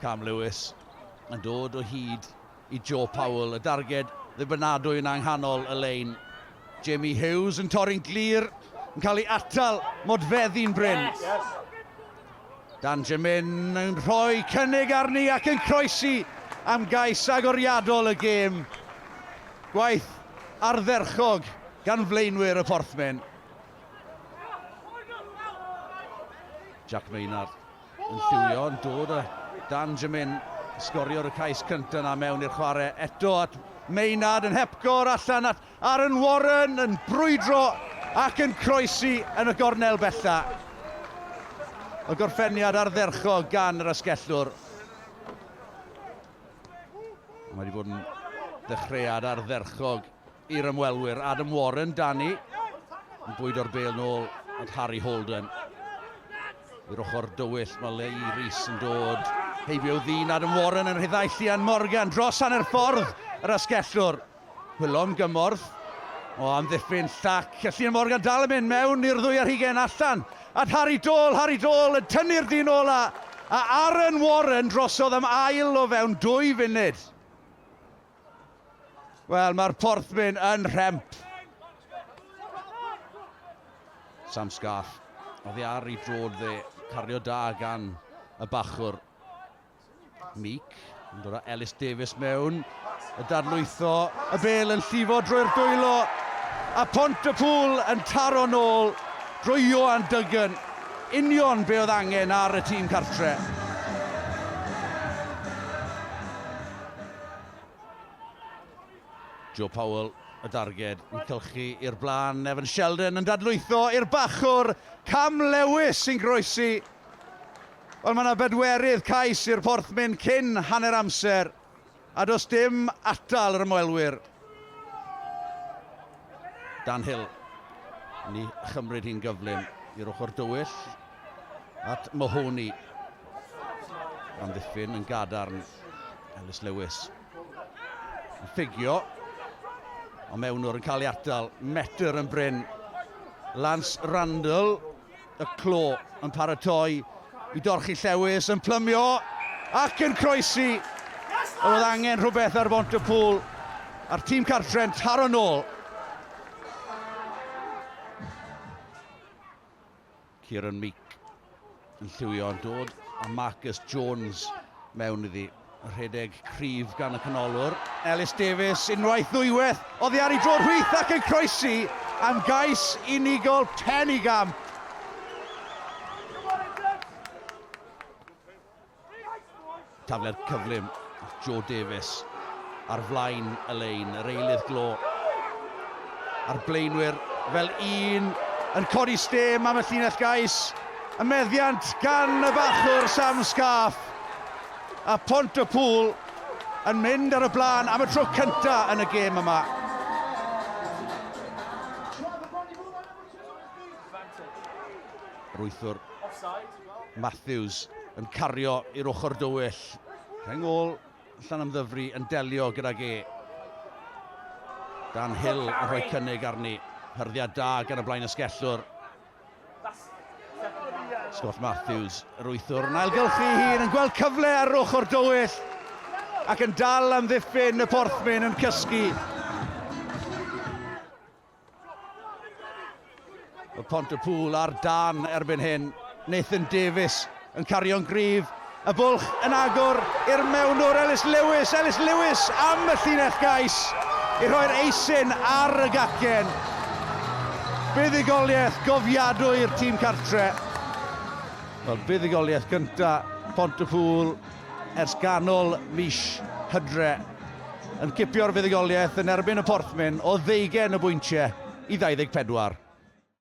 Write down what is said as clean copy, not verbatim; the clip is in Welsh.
Cam Lewis yn dod o hyd I Joe Powell, y darged ddibynadwy yn anghanol y lein. Jamie Hughes yn torri'n glir, yn cael ei atal modfeddi'n bryn. Dan Jamin yn rhoi cynnig arni ac yn croesi am gais agoriadol y gêm. Gwaith ardderchog gan flaenwyr y Porthmyn. Jack Maynard yn lliwio, yn dod o Dan Jamin, sgorio'r y cais cyntaf na mewn i'r chwarae. Eto at Maynard yn hepgor allan at Aaron Warren yn brwydro ac yn croesi yn y gornel bella. Y gorffeniad ardderchog gan yr asgellwr. Mae wedi bod yn ddechreuad ardderchog i'r ymwelwyr. Adam Warren, Danny, yn bwydo'r bêl nôl at Harry Holden. I'r ochr dywyll, mae Lee Rhys yn dod. Heibio ddyn Adam Warren yn rhyddai Llian Morgan dros hanner ffordd yr asgellwr. Hwylon gymorth. O amddiffyn llac. Llian Morgan dal yn mynd mewn i'r ddwy ar hugen allan. At Harry Dole yn tynnu'r dyn ola. A Aaron Warren drosodd am ail o fewn 2 funud. Wel, mae'r Porthmyn yn rhemp. Sam Scarf. Oedd ei ar I drod dde. Cario da gan y bachwr. Meek, yn dod â Ellis Davies mewn, y dadlwytho, y bêl yn llifo drwy'r dwylo, a Pont-y-pŵl yn taro nôl drwy Ioan Duggan, union be oedd angen ar y tîm cartre. Joe Powell, y darged, yn cylchu i'r blaen, Evan Sheldon yn dadlwytho i'r bachwr, Cam Lewis sy'n groesi. Wel, mae yna bedwerydd cais i'r Porthmyn cyn hanner amser, a does dim atal yr ymwelwyr. Dan Hill, ni chymryd hi'n gyflym i'r ochr dywyll, at Mahoney. Amddiffyn yn gadarn Ellis Lewis. Yn ffigio, o mewnwr yn cael ei atal, metr yn bryn. Lance Randall, y clo yn paratoi, I dorchi Llewis yn plymio ac yn croesi. Oedd angen rhywbeth ar Bont-y-pŵl. A'r tîm cartre'n taro nôl. Kieran Meek yn lliwio yn dod. A Marcus Jones mewn iddi. Y rhedeg cryf gan y canolwr. Ellis Davies unwaith ddwywaith. Oedd ei ar ei drod hwyth ac yn croesi am gais unigol Pennigam. Tafliad cyflym, Joe Davies ar flaen y lein, yr eilydd glo. A'r blaenwyr fel un yn codi stêm am y llinell gais. Y meddiant gan y bachwr Sam Scarf. A Pont-y-pŵl yn mynd ar y blaen am y tro cyntaf yn y gêm yma. Rwythwr Matthews yn cario i'r ochr dywyll. Rheng ôl Llanymddyfri yn delio gydag e. Dan Hill yn rhoi cynnig arni. Hyrddiad da gan y blaen ysgellwr. Scott Matthews, yr wythwr, yn ailgylchu hun, yn gweld cyfle ar ochr dywyll ac yn dal am ddiffyn y Porthmyn yn cysgu. Y Pont-y-pŵl ar dan erbyn hyn. Nathan Davies yn cario'n gryf. Y bwlch yn agor i'r mewnwr Ellis Lewis. Ellis Lewis am y llinell gais I rhoi'r eisyn ar y gacen. Buddigoliaeth gofiadwy i'r tîm cartre. Wel, buddigoliaeth gynta Pont-y-pŵl ers ganol mis Hydre yn cipio'r buddigoliaeth yn erbyn y Porthmyn o 20 y bwyntiau I 24.